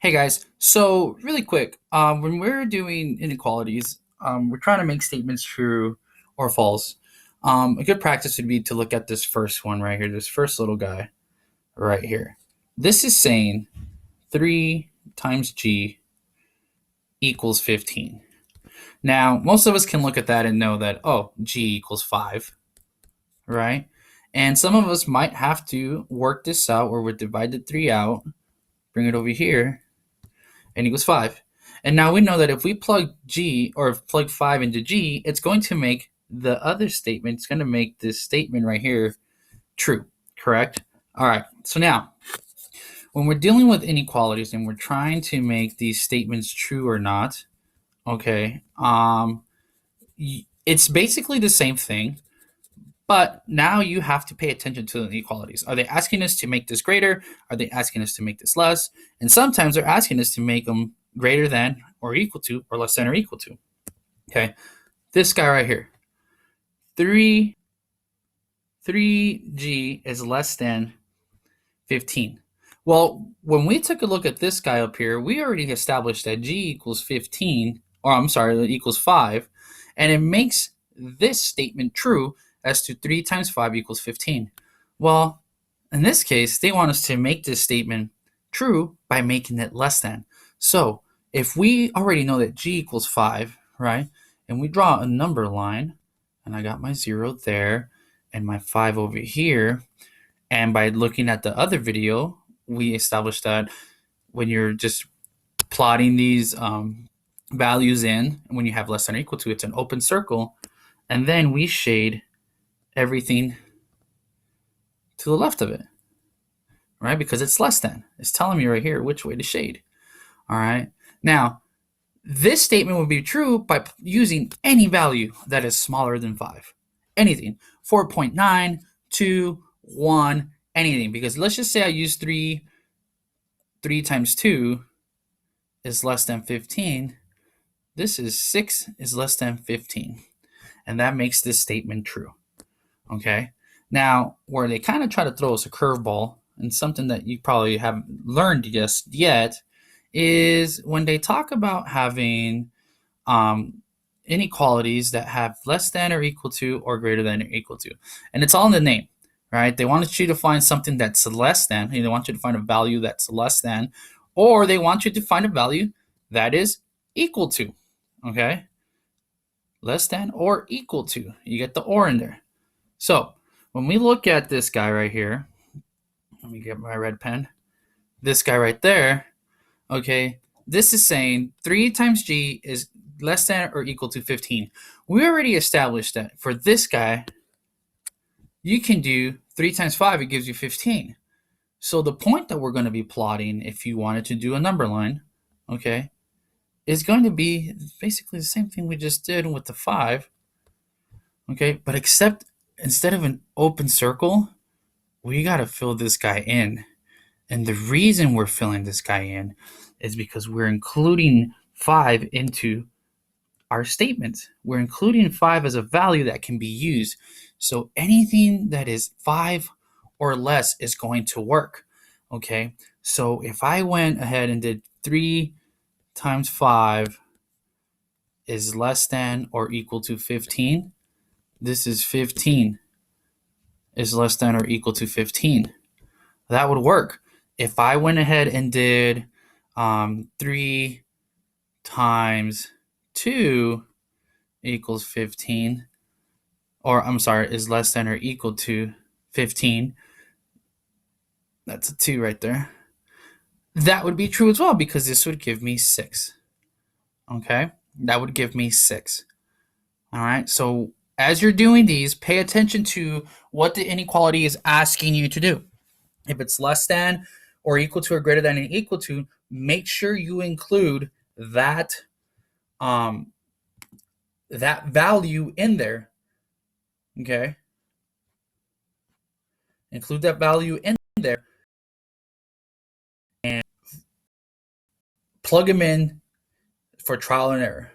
Hey guys, so really quick, when we're doing inequalities, we're trying to make statements true or false. A good practice would be to look at this first one right here, this first little guy right here. This is saying 3 times g equals 15. Now, most of us can look at that and know that, oh, g equals 5, right? And some of us might have to work this out where we divide the 3 out, bring it over here, and equals 5. And now we know that if we plug G or plug 5 into G, it's going to make the other statement, it's going to make this statement right here true, correct? All right, so now when we're dealing with inequalities and we're trying to make these statements true or not, okay, it's basically the same thing, but now you have to pay attention to the inequalities. Are they asking us to make this greater? Are they asking us to make this less? And sometimes they're asking us to make them greater than or equal to or less than or equal to. Okay, this guy right here, 3, 3g is less than 15. Well, when we took a look at this guy up here, we already established that g equals 15, or I'm sorry, that equals 5, and it makes this statement true as to 3 times 5 equals 15. Well, in this case, they want us to make this statement true by making it less than. So if we already know that g equals 5, right, and we draw a number line, and I got my 0 there and my 5 over here, and by looking at the other video, we established that when you're just plotting these values in, when you have less than or equal to, it's an open circle, and then we shade everything to the left of it, right? Because it's less than. It's telling me right here which way to shade. All right. Now, this statement would be true by using any value that is smaller than 5. Anything. 4.9, 2, 1, anything. Because let's just say I use 3 times 2 is less than 15. This is 6 is less than 15. And that makes this statement true. Okay. Now, where they kind of try to throw us a curveball, and something that you probably haven't learned just yet, is when they talk about having inequalities that have less than or equal to or greater than or equal to. And it's all in the name, right? They want you to find something that's less than, they want you to find a value that's less than, or they want you to find a value that is equal to, okay? Less than or equal to. You get the or in there. So when we look at this guy right here, let me get my red pen. This guy right there, okay, this is saying 3 times g is less than or equal to 15. We already established that for this guy, you can do 3 times 5, it gives you 15. So the point that we're going to be plotting, if you wanted to do a number line, okay, is going to be basically the same thing we just did with the 5, okay, but except instead of an open circle, we got to fill this guy in. And the reason we're filling this guy in is because we're including 5 into our statement. We're including 5 as a value that can be used. So anything that is 5 or less is going to work. Okay, so if I went ahead and did 3 times 5 is less than or equal to 15, this is 15 is less than or equal to 15. That would work. If I went ahead and did 3 times 2 equals 15, or I'm sorry, is less than or equal to 15, that's a 2 right there, that would be true as well, because this would give me 6. Okay, that would give me 6. All right, so as you're doing these, pay attention to what the inequality is asking you to do. If it's less than or equal to or greater than and equal to, make sure you include that that value in there. Okay, include that value in there and plug them in for trial and error.